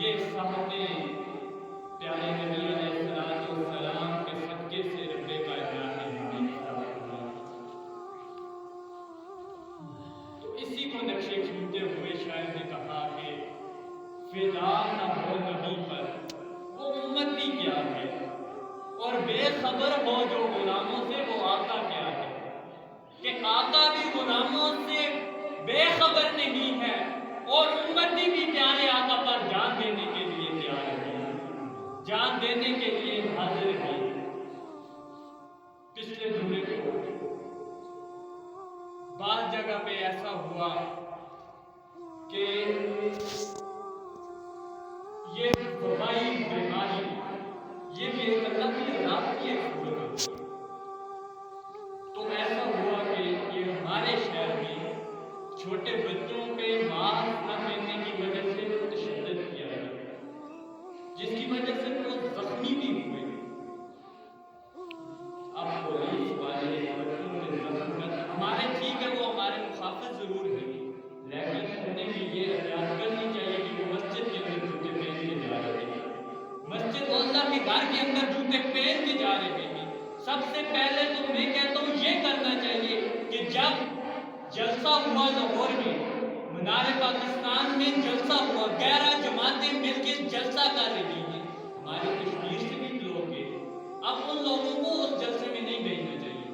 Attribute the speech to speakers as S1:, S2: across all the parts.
S1: یہ سامنے پیارے نبی علیہ السلام کے صدقے سے رب کائنات نے ہمیں تو اسی کو نقشے کھینچتے ہوئے شاعر نے کہا کہ فدا نہ ہو نبی پر وہ امتی کیا ہے، اور بے خبر ہو جو غلاموں سے وہ آقا کیا ہے، کہ آقا بھی غلاموں سے بے خبر نہیں ہے اور امتی بھی پیارے آقا پر جان دینے کے لیے تیار ہے، جان دینے کے لیے حاضر ہے۔ پچھلے جمعے کو بعض جگہ پہ ایسا ہوا کہ یہ وبائی بیماری یہ بھی ایک اللہ کی عذاب کی ایک صورت ہے۔ تو ایسا ہوا کہ یہ ہمارے شہر میں چھوٹے بچوں پہ ماسک نہ پہننے کی وجہ سے تشدد کیا گیا، جس کی وجہ سے وہ زخمی بھی ہوئے۔ اب پولیس والے بچوں کے زخم ہمارے ٹھیک ہے، وہ ہمارے محافظ ضرور ہیں، لیکن انہیں بھی یہ احتیاط کرنی چاہیے کہ وہ مسجد کے اندر جوتے پہن کے جا رہے ہیں، مسجد اللہ کے گھر کے اندر جوتے پہن کے جا رہے ہیں۔ سب سے پہلے تو میں کہتا ہوں یہ کرنا چاہیے کہ جب جلسہ ہوا لاہور میں، مینار پاکستان میں جلسہ ہوا، 11 جماعتیں مل کے جلسہ کر رہی ہیں، ہماری کشمیر سے بھی لوگ ہیں، اب ان لوگوں کو اس جلسے میں نہیں بھیجنا چاہیے،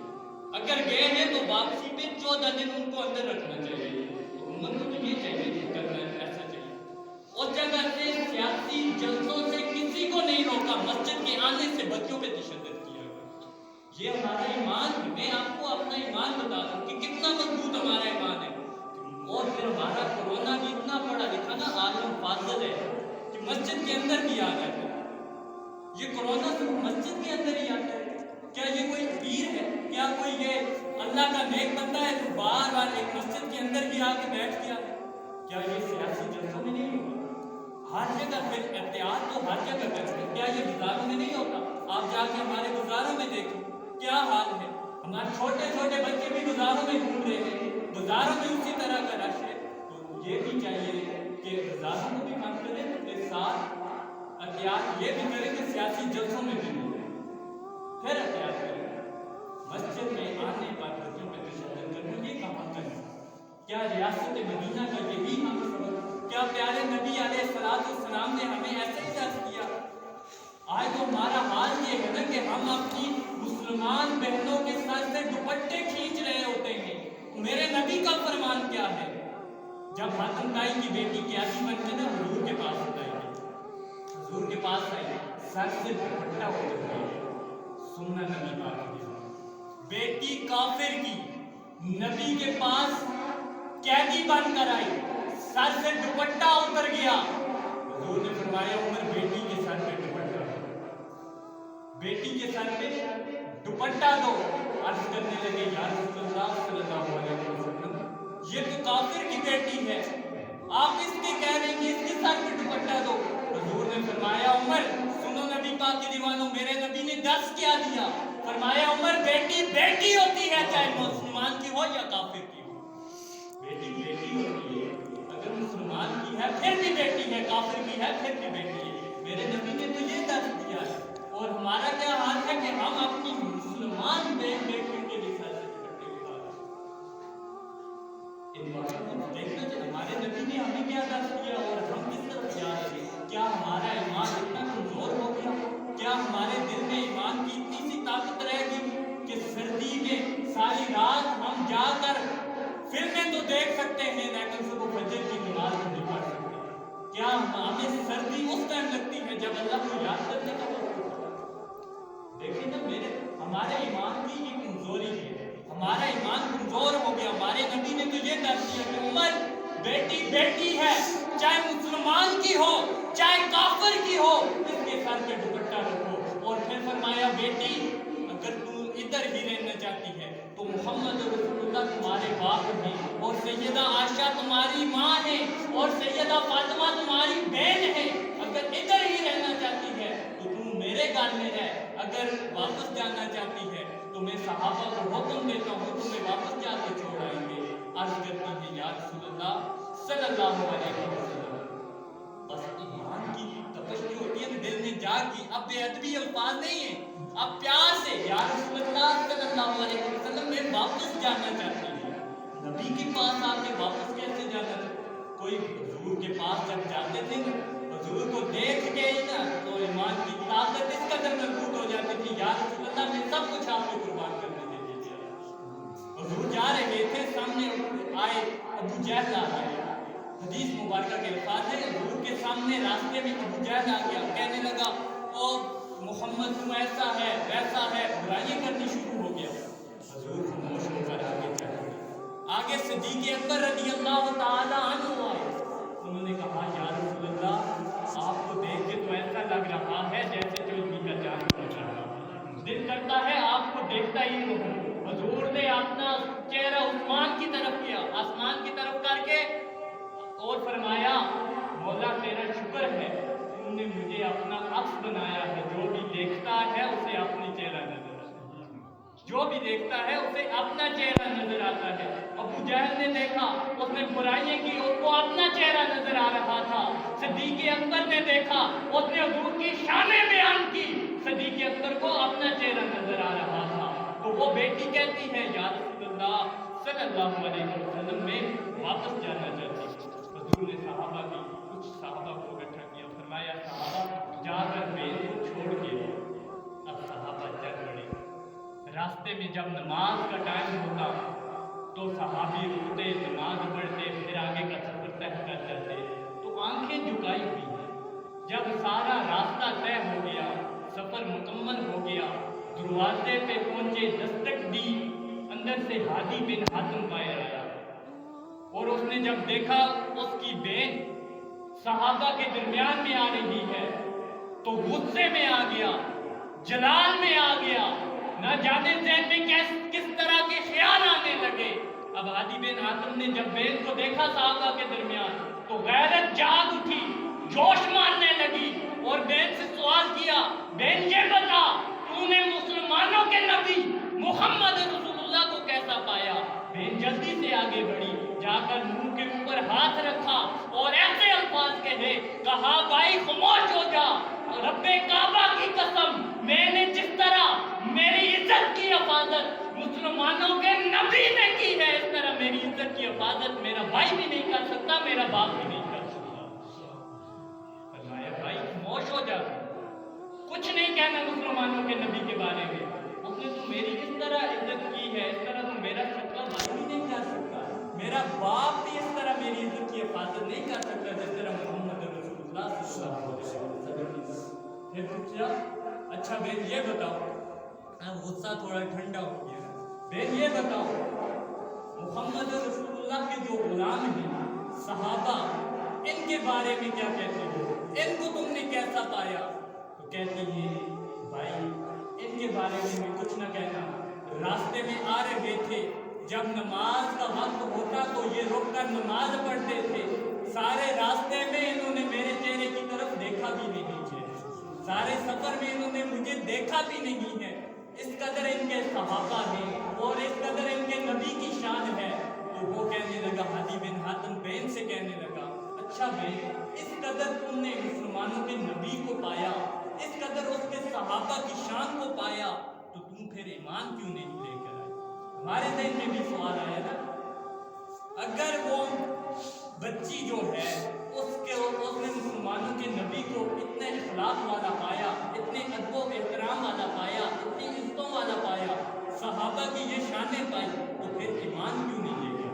S1: اگر گئے ہیں تو واپسی پہ 14 دن ان کو اندر رکھنا چاہیے۔ حکومت کو تو یہ چاہیے کہ کرنا ایسا چاہیے۔ اس جگہ سے سیاسی جلسوں سے کسی کو نہیں روکا، مسجد کے آنے سے بچوں پہ تشدد کیا گیا۔ یہ ہمارا ایمان ہے، میں آپ کو اپنا ایمان بتا دوں کہ کتنا مضبوط ہمارا ایمان ہے۔ اور پھر ہمارا کورونا بھی اتنا پڑھا لکھا نا عالم فاضل ہے کہ مسجد کے اندر بھی آ جاتا ہے۔ یہ کورونا صرف مسجد کے اندر ہی آتا ہے؟ کیا یہ کوئی پیر ہے؟ کیا کوئی یہ اللہ کا نیک بندہ ہے جو بار بار ایک مسجد کے اندر بھی آ کے بیٹھ گیا ہے؟ کیا یہ سیاسی جلسوں میں نہیں ہوگا؟ ہر جگہ پھر احتیاط تو ہر جگہ کرتے ہیں، کیا یہ گزاروں میں نہیں ہوتا؟ آپ جا کے ہمارے گزاروں میں دیکھیں کیا حال ہے، ہمارے چھوٹے چھوٹے بچے بھی گزاروں میں گھوم رہے ہیں، گزاروں میں اسی طرح کا رش ہے۔ تو یہ بھی چاہیے کہ گزاروں کو بھی کم کریں، کے ساتھ احتیاط یہ بھی کریں کہ سیاسی جلسوں میں بھی نہیں رہیں، پھر احتیاط کریں۔ مسجد میں آنے پر بچوں پہ تشدد کرنا یہ کہاں کرنا؟ کیا ریاست مدینہ کا یہی ہم سبق؟ کیا پیارے نبی علیہ السلام نے ہمیں ایسے ہی درس کیا؟ آج تو ہمارا حال یہ ہے نا کہ ہم اپنی مسلمان بہنوں کے سر سے دوپٹے کھینچ رہے ہوتے ہیں۔ میرے نبی کا فرمان کیا ہے؟ جب حاتم تائی کی بیٹی قیادی بن کے نا حضور کے پاس آئی، حضور کے پاس آئی، سر سے دوپٹہ اتر گیا، سننا نبی پاک کی بیٹی کافر کی نبی کے پاس قیدی بن کر آئی، سر سے دوپٹہ اتر گیا، حضور نے فرمایا عمر بیٹی کے سر پہ دوپٹہ دو، بیٹی کے سر پہ دوپٹہ دو۔ عرض کرنے لگے یا رسول اللہ صلی اللہ علیہ وسلم یہ تو کافر کی بیٹی ہے، آپ اس کے کہہ رہے ہیں کہ اس کے سر پہ دوپٹہ دو؟ حضور نے فرمایا عمر سنو نبی پاک کے دیوانوں، میرے نبی نے درس کیا دیا، فرمایا عمر بیٹی بیٹی ہوتی ہے، چاہے مسلمان کی ہو یا کافر کی ہو، بیٹی بیٹی ہوتی ہے، اگر مسلمان کی ہے پھر بھی بیٹی ہے، کافر کی ہے پھر بھی بیٹی ہے۔ میرے نبی نے تو یہ درس دیا ہے، اور ہمارا کیا حال ہے کہ ہم اپنی مسلمان بیٹیوں کے لیے سر سے دوپٹے اٹھا رہے ہیں۔ ان باتوں کو دیکھنا چاہیے ہمارے نبی نے ہمیں کیا درس دیا اور ہم کس طرف جا رہے ہیں۔ کیا ہمارا ایمان اتنا کمزور ہو گیا؟ کیا ہمارے دل میں ایمان کی اتنی سی طاقت رہ گئی کہ سردی میں ساری رات ہم جا کر فلمیں تو دیکھ سکتے ہیں لیکن صبح فجر کی نماز نہیں پڑھ سکتے؟ کیا ہمیں سردی اس ٹائم لگتی ہے جب اللہ کو یاد کرنے کا وقت ہوتا ہے؟ دیکھیں نا ہمارے ایمان کی یہ کمزوری ہے، ہمارا ایمان کمزور ہو گیا۔ ہمارے نبی نے تو یہ درس دیا کہ عمر بیٹی بیٹی ہے، چاہے مسلمان کی ہو چاہے کافر کی ہو، اس کے سر پہ دوپٹہ رکھو۔ اور پھر فرمایا بیٹی اگر تم ادھر ہی رہنا چاہتی ہے تو محمد رسول اللہ تمہارے باپ ہیں، اور سیدہ عائشہ تمہاری ماں ہے، اور سیدہ فاطمہ تمہاری بہن ہے، اگر ادھر ہی رہنا چاہتی ہے تو تم میرے گھر میں رہ، اگر واپس جانا چاہتی ہے تو میں صحابہ کو حکم دیتا ہوں تمہیں واپس جا کے چھوڑ آئیں گے۔ عرض کرتی ہے یا رسول اللہ صلی اللہ علیہ وسلم بس ایمان کی کیا کی. اب بے ادبی الفاظ نہیں ہیں, اب پیار سے یا رسول اللہ صلی اللہ علیہ وسلم میں واپس جانا چاہتی ہے. نبی کے پاس آ کے واپس کیسے جانا چاہتی؟ کوئی حضور کے پاس جب جاتے تھے نا, حضور کو دیکھ کے ہی نا تو ایمان کی طاقت اس قدر مضبوط ہو جاتی تھی, یا رسول اللہ میں سب کچھ آپ کو قربان کرنے کے لیے دیا. حضور جا رہے تھے, سامنے آئے ابو جہل آ گیا. حدیث مبارکہ کے الفاظ ہیں, حضور کے سامنے راستے میں ابو جہل آ گیا, کہنے لگا او محمد تم ایسا ہے ویسا ہے, برائیاں کرنی شروع ہو گیا. حضور خاموش ہو کر آگے چلے گئے. آگے صدیق اکبر رضی اللہ تعالی عنہ آئے. انہوں نے کہا یا رسول اللہ آپ کو دیکھ کے تو ایسا لگ رہا ہے جیسے چودھری کا چاند پہنچ رہا ہے, دل کرتا ہے آپ کو دیکھتا ہی رہوں. حضور نے اپنا چہرہ عثمان کی طرف کیا, آسمان کی طرف کر کے, اور فرمایا مولا تیرا شکر ہے تم نے مجھے اپنا عکس بنایا ہے. جو بھی دیکھتا ہے اسے اپنی چہرہ نظر آتا ہے, جو بھی دیکھتا ہے اسے اپنا چہرہ نظر آتا ہے. ابو جہل نے دیکھا, اس نے برائیاں کی, اس کو اپنا چہرہ نظر آ رہا تھا. صدیق اکبر نے دیکھا, اس نے حضور کی شانیں بیان کی, صدیق اکبر کو اپنا چہرہ نظر آ رہا تھا. تو وہ بیٹی کہتی ہے یا رسول اللہ صلی اللہ علیہ وسلم میں واپس جانا چاہتی. حضور نے صحابہ کی کچھ صحابہ کو اکٹھا کیا, فرمایا صحابہ جا کر بیل کو چھوڑ کے. اب صحابہ چل پڑے. راستے میں جب نماز کا ٹائم ہوتا تو صحابی رکتے, نماز پڑھتے, پھر آگے کا سفر طے کر جاتے. تو آنکھیں جھکائی ہوئی ہیں. جب سارا راستہ طے ہو گیا, سفر مکمل ہو گیا, دروازے پہ پہنچے, دستک دی, اندر سے ہادی بن حاتم باہر آیا. اور اس نے جب دیکھا اس کی بہن صحابہ کے درمیان میں آ رہی ہے تو غصے میں آ گیا, جلال میں آ گیا, نہ جانے ذہن میں کس طرح کے خیال آنے لگے. اب ہادی بن حاتم نے جب بہن کو دیکھا صحابہ کے درمیان تو غیرت جاگ اٹھی, جوش مارنے لگی, اور بہن سے سوال کیا بہن یہ بتا تو نے مسلمانوں کے نبی محمد رسول اللہ کو کیسا پایا. بہن جلدی سے آگے بڑھی, جا کر منہ کے اوپر ہاتھ رکھا اور ایسے الفاظ کہے, کہا بھائی خاموش ہو جا, رب کعبہ کی قسم میں نے جس طرح میری عزت کی حفاظت مسلمانوں کے نبی نے کی ہے, اس طرح میری عزت کی حفاظت میرا بھائی بھی نہیں کر سکتا, میرا باپ بھی نہیں کر سکتا. فرمایا بھائی خاموش ہو جا, کچھ نہیں کہنا مسلمانوں کے نبی کے بارے میں. اس نے تو میری اس طرح عزت کی ہے, اس طرح تو میرا سکا بھائی بھی نہیں کر سکتا, میرا باپ بھی اس طرح میری عزت کی حفاظت نہیں کر سکتا جس طرح محمد رسول اللہ صلی اللہ علیہ وسلم. پھر پوچھا اچھا بہن یہ بتاؤ, اب غصہ تھوڑا ٹھنڈا ہو گیا, بہن یہ بتاؤ محمد رسول اللہ کے جو غلام ہیں صحابہ, ان کے بارے میں کیا کہتے ہو, ان کو تم نے کیسا پایا. تو کہتی ہے بھائی ان کے بارے میں کچھ نہ کہنا, راستے میں آ رہے تھے, جب نماز کا وقت ہوتا تو یہ رک کر نماز پڑھتے تھے. سارے راستے میں انہوں نے میرے چہرے کی طرف دیکھا بھی نہیں ہے, سارے سفر میں انہوں نے مجھے دیکھا بھی نہیں ہے. اس قدر ان کے صحابہ ہیں اور اس قدر ان کے نبی کی شان ہے. تو وہ کہنے لگا, ہادی بن حاتم بہن سے کہنے لگا اچھا بہن اس قدر تم نے مسلمانوں کے نبی کو پایا, اس قدر اس کے صحابہ کی شان کو پایا, تو تم پھر ایمان کیوں نہیں لے کر آئے. ہمارے ذہن میں بھی سوال آیا نا, اگر وہ بچی جو ہے اس نے مسلمانوں کے نبی کو اتنے اخلاق والا پایا, اتنے ادب و احترام والا پایا, اتنی عزتوں والا پایا, صحابہ کی یہ شانیں پائی, تو پھر ایمان کیوں نہیں لے گیا.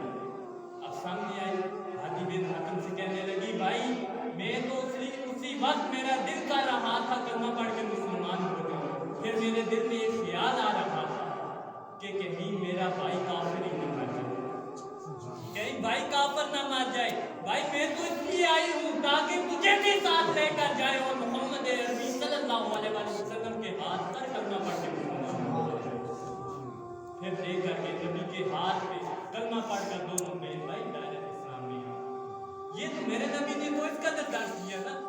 S1: اب سامنے آئی, ہادی بن حاتم سے کہنے لگی بھائی میں تو اسی وقت میرا دل کر رہا تھا کلمہ پڑھ کے مسلمان ہو جاؤں, پھر میرے دل میں ایک خیال آ رہا تھا کہ کہیں میرا بھائی کافر ہی نہ مر جائے, کہیں بھائی کافر نہ مر جائے. بھائی میں تو اس لیے آئی ہوں تاکہ تجھے بھی ساتھ لے کر جائے اور محمد عربی صلی اللہ علیہ وسلم کے ہاتھ پر کلمہ پڑھ کے مسلمان ہو جائے. پھر لے کر کے نبی کے ہاتھ پہ کلمہ پڑھ کر دونوں بہن بھائی دائرۃ اسلام میں آئے. یہ تو میرے نبی نے تو اس قدر درس دیا نا,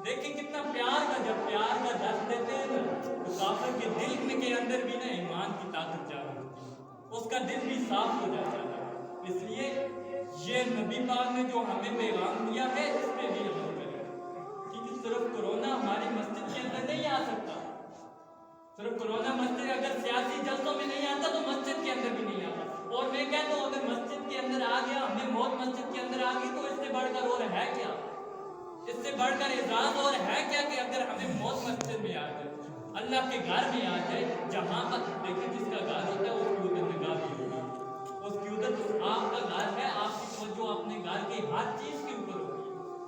S1: دیکھیں کتنا پیار کا, جب پیار کا درس دیتے ہیں نا تو کافر کے دل کے اندر بھی نا ایمان کی طاقت جاگ ہوتی ہے, اس کا دل بھی صاف ہو جاتا ہے. اس لیے یہ نبی پاک نے جو ہمیں پیغام دیا ہے اس پہ بھی عمل کریں, کیونکہ صرف کرونا ہماری مسجد کے اندر نہیں صرف کورونا مسجد اگر سیاسی جلسوں میں نہیں آتا تو مسجد کے اندر بھی نہیں آتا. اور میں کہتا ہوں اگر مسجد کے اندر آ گیا, ہمیں موت مسجد کے اندر آ گئی, تو اس سے بڑھ کر اور ہے کیا, اس سے بڑھ کر اعزاز اور ہے کیا کہ اگر ہمیں موت مسجد میں آ جائے, اللہ کے گھر میں آ جائے, جہاں پر دیکھیں جس کا گھر ہوتا ہے اس کی ادھر نگاہ بھی ہوگی, اس کی ادھر آپ کا گھر ہے, آپ کی توجہ اپنے گھر کی ہر چیز کے اوپر ہوگی.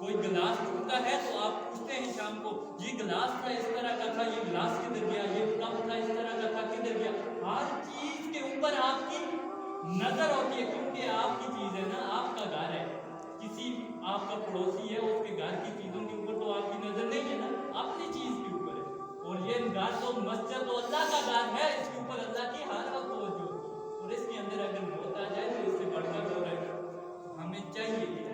S1: کوئی گلاس ٹوٹتا ہے تو آپ پوچھتے ہیں شام کو, یہ گلاس تھا اس طرح کا تھا, یہ گلاس کدھر گیا, یہ کپ تھا اس طرح کا تھا کدھر گیا. ہر چیز کے اوپر آپ کی نظر ہوتی ہے, کیونکہ آپ کی چیز ہے نا, آپ کا گھر ہے. کسی آپ کا پڑوسی ہے, اس کے گھر کی چیزوں کے اوپر تو آپ کی نظر نہیں ہے نا, اپنی چیز کے اوپر ہے. اور یہ گھر تو مسجد تو اللہ کا گھر ہے, اس کے اوپر اللہ کی ہر وقت توجہ ہوتی ہے. اور اس کے اندر اگر موت آ جائے تو اس سے بڑھ کر ہو رہا ہے. ہمیں چاہیے کہ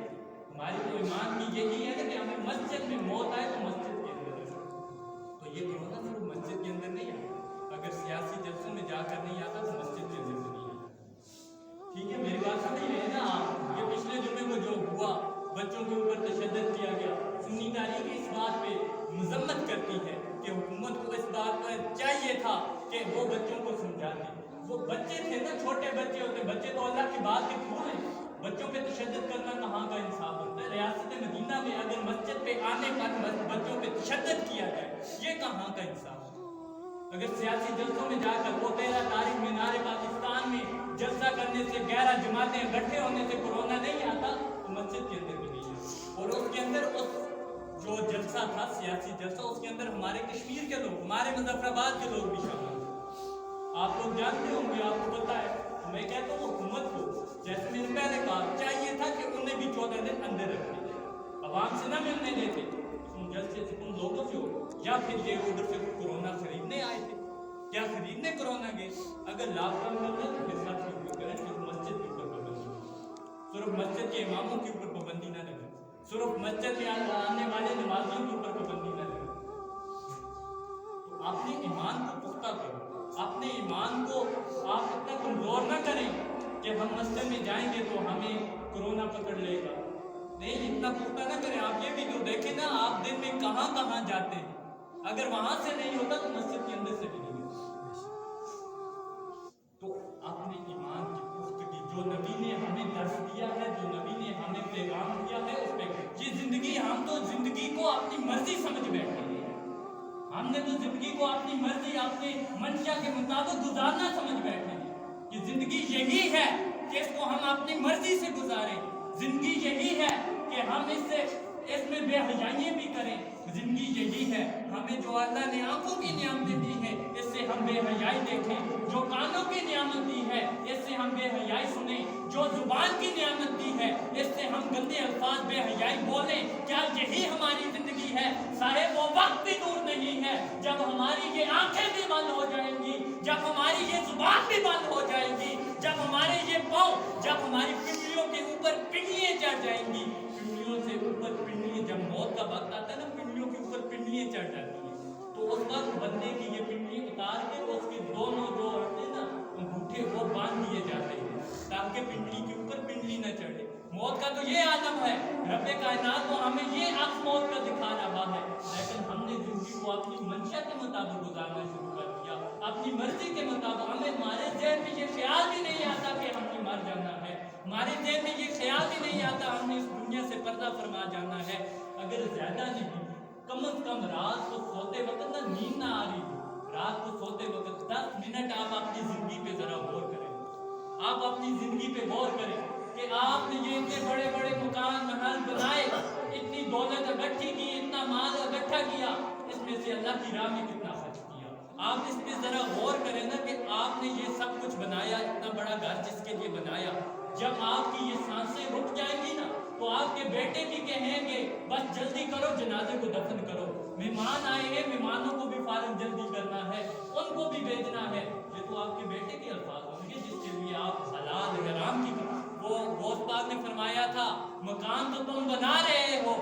S1: ہماری تو ایمان کی یہی ہے کہ ہمیں مسجد میں موت آئے تو مسجد کے اندر ہے. تو یہ کورونا صرف مسجد کے اندر نہیں آیا, اگر سیاسی جلسوں میں جا کر نہیں آتا تو مسجد کے اندر نہیں آتا. ٹھیک ہے, میری بات سمجھ رہے ہیں نا آپ. یہ پچھلے جمعے کو جو ہوا, بچوں کے اوپر تشدد کیا گیا, سنی تاریخ اس بات پہ مذمت کرتی ہے کہ حکومت کو اس بات پر چاہیے تھا کہ وہ بچوں کو سمجھاتے. وہ بچے تھے نا, چھوٹے بچے ہوتے, بچے تو اللہ کی بات کے پھول ہیں. بچوں پہ تشدد کرنا کہاں کا انصاف ہوتا ہے؟ ریاست مدینہ میں اگر مسجد پہ آنے پر بچوں پہ تشدد کیا جائے, یہ کہاں کا انصاف ہے؟ اگر سیاسی جلسوں میں جا کر وہ 13 تاریخ مینار پاکستان میں جلسہ کرنے سے, 11 جماعتیں اکٹھے ہونے سے کورونا نہیں آتا تو مسجد کے اندر بھی نہیں آتا. اور اس کے اندر اس جو جلسہ تھا, سیاسی جلسہ, اس کے اندر ہمارے کشمیر کے لوگ, ہمارے مظفر آباد کے لوگ بھی شامل تھے. آپ لوگ جانتے ہوں گے, آپ کو پتا ہے. میں کہتا ہوں حکومت کو, جیسے میں نے پہلے کہا, چاہیے تھا کہ انہیں بھی 14 دن اندر رکھے, عوام سے نہ ملنے دیتے, تم جلسے سے تم لوگوں سے ہو. یا پھر یہ ادھر سے کورونا خریدنے آئے تھے, کیا خریدنے کورونا گئے؟ اگر لاک ڈاؤن کرنا تو پھر سب کے اوپر کریں, صرف مسجد کے اوپر پابندی, صرف مسجد کے اماموں کے اوپر پابندی نہ لگے, صرف مسجد میں آنے والے نمازیوں کے اوپر پابندی نہ لگے. تو اپنے ایمان کو پختہ کرو, اپنے ایمان کو آپ اتنا کمزور نہ کریں کہ ہم مسجد میں جائیں گے تو ہمیں کورونا پکڑ لے گا. نہیں, اتنا پختہ نہ کریں. آپ یہ بھی تو دیکھیں نا, آپ دن میں کہاں کہاں جاتے ہیں, اگر وہاں سے نہیں ہوتا تو مسجد کے اندر سے بھی نہیں ہوتا. تو اپنے ایمان کی پختگی, جو نبی نے ہمیں درس دیا ہے, جو نبی نے ہمیں پیغام دیا ہے, اس پہ یہ زندگی, ہم تو زندگی کو اپنی مرضی سمجھ بیٹھے ہیں. ہم نے تو زندگی کو اپنی مرضی, اپنے منشا کے مطابق گزارنا سمجھ بیٹھے ہیں. کہ زندگی یہی ہے کہ اس کو ہم اپنی مرضی سے گزاریں. زندگی یہی ہے کہ ہم اس میں بے حیائیاں بھی کریں. زندگی یہی ہے, ہمیں جو اللہ نے آنکھوں کی نعمتیں دی ہیں اس سے ہم بے حیائی دیکھیں, جو کانوں کی نعمت دی ہے اس سے ہم بے حیائی سنیں, جو زبان کی نعمت دی ہے اس سے ہم گندے الفاظ بے حیائی بولیں. کیا یہی ہماری زندگی ہے؟ صاحب وہ وقت بھی دور نہیں ہے جب ہماری یہ آنکھیں بھی بند ہو جائیں گی, جب ہماری یہ زبان بھی بند ہو جائے گی, جب ہمارے یہ پاؤں, جب ہماری پنڈلیوں کے اوپر پنڈلیاں چڑھ جائیں گی, پنڈلیوں سے اوپر پنڈلیاں, جب موت کا وقت آتا ہے نا, پنڈلیوں کے اوپر پنڈلیاں چڑھ جاتی ہیں, تو اس وقت بندے کی یہ پنڈلی اتار کے اس کے دونوں جو ہوتے ہیں نا انگوٹھے, وہ باندھ دیے جاتے ہیں تاکہ پنڈلی کے اوپر پنڈلی نہ چڑھے. موت کا تو یہ عالم ہے. رب کائنات تو ہمیں یہ عکس موت کا دکھا رہا ہے, لیکن ہم نے زندگی کو اپنی منشا کے مطابق گزارنا شروع کر دیا, اپنی مرضی کے مطابق. ہمارے ذہن میں یہ خیال بھی نہیں آتا کہ ہم نے مر جانا ہے, ہمارے ذہن میں یہ خیال بھی نہیں آتا ہم نے اس دنیا سے پردہ فرما جانا ہے. اگر زیادہ نہیں, کم از کم رات کو سوتے وقت نہ نیند نہ آ رہی ہو, رات کو سوتے وقت 10 منٹ آپ اپنی زندگی پہ ذرا غور کریں. آپ اپنی زندگی پہ غور کریں کہ آپ نے یہ اتنے بڑے بڑے مکان محل بنائے, اتنی دولت اکٹھی کی, اتنا مال اکٹھا کیا, اس میں سے اللہ کی راہ میں کتنا خرچ کیا. آپ اس پہ ذرا غور کریں نا کہ آپ نے یہ سب کچھ بنایا, اتنا بڑا گھر جس کے لیے بنایا, جب آپ کی یہ سانسیں رک جائیں گی نا تو آپ کے بیٹے بھی کہیں گے بس جلدی کرو, جنازے کو دفن کرو. مہمان آئے ہیں, مہمانوں کو بھی فارغ جلدی کرنا ہے, ان کو بھی بھیجنا ہے. یہ تو آپ کے بیٹے کے الفاظ ہوں گے جس کے لیے آپ حلال حرام کی, وہ غوث پاک نے فرمایا تھا مکان تو تم بنا رہے ہو,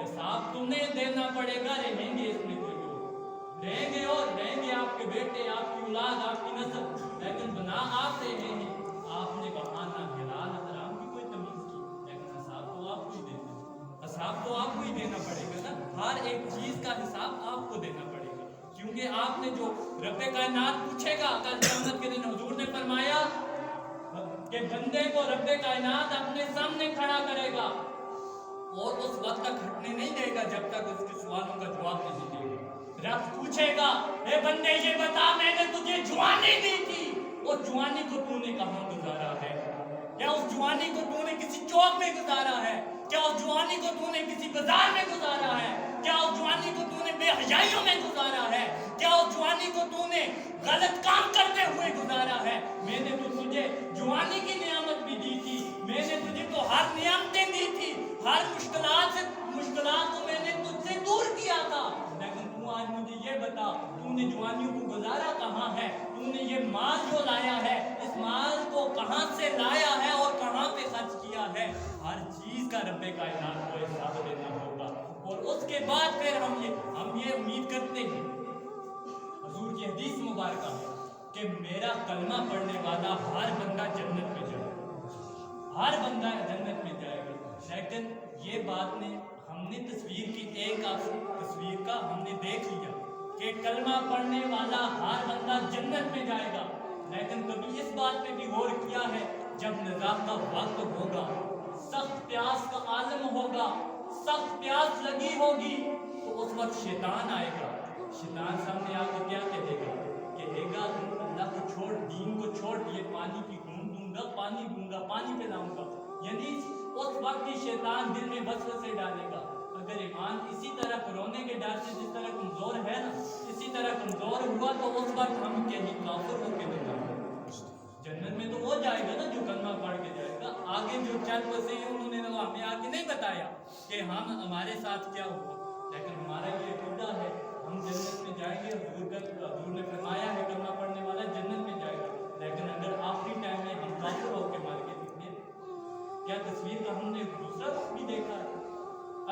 S1: حساب تمہیں دینا پڑے گا. رہیں گے اس میں کوئی لوگ, رہیں گے اور رہیں گے آپ کے بیٹے, آپ کی اولاد, آپ کی نسل, لیکن بنا آپ رہے ہیں. آپ نے بہانا حلال حرام کی کوئی تمیز کی, لیکن حساب تو آپ کو ہی دینا, حساب تو آپ کو ہی دینا پڑے گا نا. ہر ایک چیز کا حساب آپ کو دینا پڑے گا. کیونکہ آپ نے جو رب کائنات پوچھے گا کل قیامت کے دن، حضور نے فرمایا کہ بندے کو رب کائنات اپنے سامنے کھڑا کرے گا اور اس وقت تک ہٹنے نہیں دے گا جب تک اس کے سوالوں کا جواب نہیں دے گا۔ رب پوچھے گا اے بندے یہ بتا میں نے تجھے جوانی دی تھی، اس جوانی کو تو نے کہاں گزارا ہے؟ کیا اس جوانی کو تو نے کسی چوک میں گزارا ہے؟ کیا اس جوانی کو تو نے کسی بازار میں گزارا ہے؟ کیا اس جوانی کو تو نے بے حیائیوں میں گزارا ہے؟ کیا اس جوانی کو تو نے غلط کام کرتے ہوئے گزارا ہے؟ میں نے تو تجھے جوانی کی نعمت بھی دی تھی، میں نے تجھے تو ہر نعمتیں دی تھی، ہر مشکلات کو میں نے تجھ سے دور کیا تھا، لیکن تو آج مجھے یہ بتا تو نے جوانیوں کو گزارا کہاں ہے؟ تو نے یہ مال جو لایا ہے اس مال کو کہاں سے لایا ہے اور کہاں پہ خرچ کیا ہے؟ ہر چیز کا رب کائنات کو حساب دینا ہوگا، اور اس کے بعد پھر ہم یہ امید کرتے ہیں، حضور کی حدیث مبارکہ کہ میرا کلمہ پڑھنے والا ہر بندہ جنت میں جائے گا، ہر بندہ جنت میں جائے گا۔ لیکن یہ بات نے ہم نے تصویر کی ایک تصویر کا ہم نے دیکھ لیا کہ کلمہ پڑھنے والا ہر بندہ جنت میں جائے گا، لیکن کبھی اس بات پہ بھی غور کیا ہے جب نجات کا وقت ہوگا، سخت پیاس کا عالم ہوگا، سخت پیاس لگی ہوگی، تو اس وقت شیطان آئے گا، شیطان سامنے آ کے کیا کہے گا؟ کہے گا اللہ کو چھوڑ، دین کو چھوڑ، یہ پانی کی گھونٹ دوں گا، پانی دوں گا، پانی پلاؤں گا۔ یعنی اس وقت ہی شیطان دل میں وسوسے ڈالے گا۔ اگر ایمان اسی طرح کورونے کے ڈر سے جس طرح کمزور ہے نا، اسی طرح کمزور ہوا تو اس وقت ہم کہیں کافر ہو کے نہیں جائیں گے، جنت میں تو وہ جائے گا نا جو کلمہ پڑھ کے جائے گا۔ آگے جو چند بسے ہیں انہوں نے ہمیں آگے نہیں بتایا کہ ہمارے ساتھ کیا ہوا، لیکن ہمارا یہ عقیدہ ہے ہم جنت میں جائیں گے۔ حضور نے فرمایا ہے کلمہ پڑھنے والا جنت میں جائے گا، لیکن اگر آخری ٹائم میں ہم کافر ہو کے مار کے دکھتے ہیں، کیا تصویر کا ہم نے دوسرا رخ بھی دیکھا ہے؟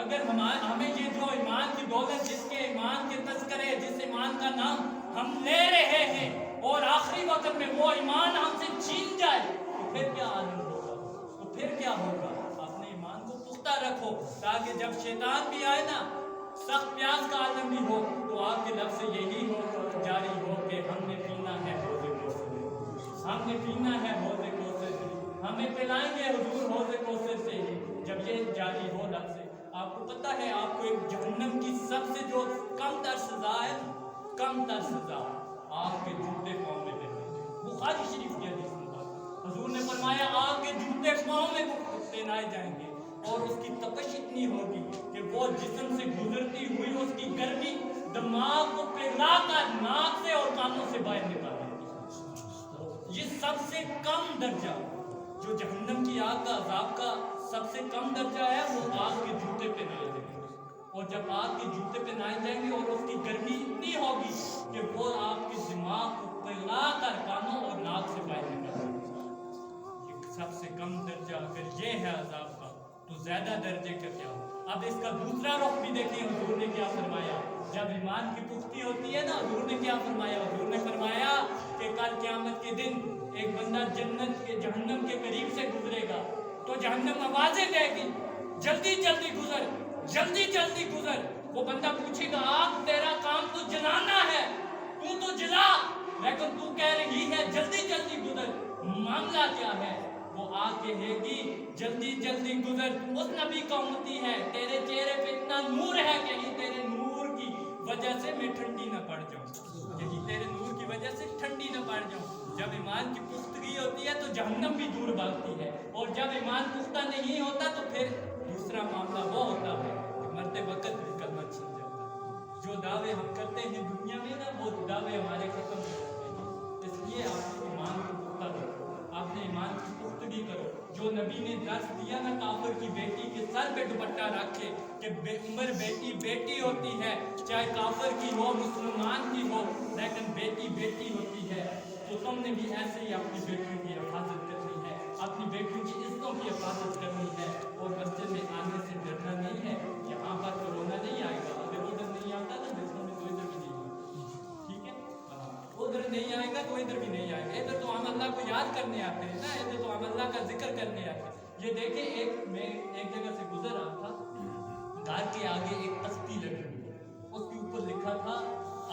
S1: اگر ہمیں یہ جو ایمان کی دولت، جس کے ایمان کے تذکرے، جس ایمان کا نام ہم لے رہے ہیں، اور آخری وقت میں وہ ایمان ہم سے چھین جائے تو پھر کیا عالم ہوگا؟ تو پھر کیا ہوگا؟ اپنے ایمان کو پختہ رکھو تاکہ جب شیطان بھی آئے نا، سخت پیاس کا عالم بھی ہو، تو آپ کے لفظ سے یہی ہو جاری ہو کہ ہم نے پینا ہے حوض کوثر، ہم نے پینا ہے حوض کوثر، ہمیں پلائیں گے حضور حوض کوثر سے ہی۔ جب یہ جاری ہو لفظ، آپ کو پتہ ہے آپ کو ایک جہنم کی سب سے جو کم تر سزا ہے، کم تر سزا آپ کے جوتے پاؤں میں پہنائے۔ بخاری شریف کی حدیث مبارک، حضور نے فرمایا آپ کے جوتے پاؤں میں پہنائے جائیں گے، اور اس کی تپش اتنی ہوگی کہ وہ جسم سے گزرتی ہوئی اس کی گرمی دماغ کو پگھلا کر ناک سے اور کانوں سے باہر نکال دیتی۔ یہ سب سے کم درجہ جو جہنم کی آگ کا عذاب کا سب سے کم درجہ ہے، وہ آگ کے جوتے پہنائے جائیں گے، اور جب آگ کے جوتے پہنائے جائیں گے اور اس کی گرمی اتنی ہوگی کہ وہ آپ کے دماغ کو پگھلا کر کانوں اور ناک سے باہر نکال دیں گے۔ یہ سب سے کم درجہ اگر یہ ہے عذاب کا، تو زیادہ درجے کا کیا ہو؟ اب اس کا دوسرا رخ بھی دیکھیں حضور نے کیا فرمایا۔ جب ایمان کی پختی ہوتی ہے نا، حضور نے کیا فرمایا؟ حضور نے فرمایا کہ کل قیامت کے دن ایک بندہ جنت کے جہنم کے قریب سے گزرے گا تو جہنم آوازیں دے گی، جلدی جلدی گزر، جلدی جلدی گزر۔ وہ بندہ پوچھے گا آگ تیرا کام تو جلانا ہے، تو جلا، لیکن تو کہہ رہی ہے جلدی جلدی گزر، معاملہ کیا ہے؟ وہ آگ کہے گی جلدی جلدی گزر، اس نبی کا امتی ہے، تیرے چہرے پہ اتنا نور ہے کہ یہ تیرے نور کی وجہ سے میں ٹھنڈی نہ پڑ جاؤں، یہی تیرے نور کی وجہ سے ٹھنڈی نہ پڑ جاؤں۔ جب ایمان کی پختگی ہوتی ہے تو جہنم بھی دور بھاگتی ہے، اور جب ایمان پختہ نہیں ہوتا تو پھر دوسرا معاملہ وہ ہوتا ہے کہ مرتے وقت بھی کلمہ چھن جاتا ہے۔ جو دعوے ہم کرتے ہیں دنیا میں نا، وہ دعوے ہمارے ختم ہو جاتے ہیں۔ اس لیے آپ ایمان کو پختہ کرو، آپ نے ایمان کی پختگی کرو۔ جو نبی نے درس دیا نا کافر کی بیٹی کے سر پہ دوپٹہ رکھے کہ بے عمر بیٹی بیٹی ہوتی ہے، چاہے کافر کی ہو مسلمان کی ہو، لیکن بیٹی بیٹی ہوتی ہے، تو تم نے بھی ایسے ہی اپنی بیٹیوں کی حفاظت کرنی ہے، اپنی بیٹیوں کی عزتوں کی حفاظت کرنی ہے، اور مسجد میں آنے سے ڈرنا نہیں ہے۔ یہاں پر کورونا نہیں آئے گا، اگر ادھر نہیں آتا نا جسموں میں تو ادھر بھی نہیں آئے، ٹھیک ہے؟ ادھر نہیں آئے گا تو ادھر بھی نہیں آئے گا۔ ادھر تو ہم اللہ کو یاد کرنے آتے ہیں نا، ادھر تو ہم اللہ کا ذکر کرنے آتے ہیں۔ یہ دیکھیں میں ایک جگہ سے گزر رہا تھا، گھر کے آگے ایک تختی لگی ہوئی، اس کے اوپر لکھا تھا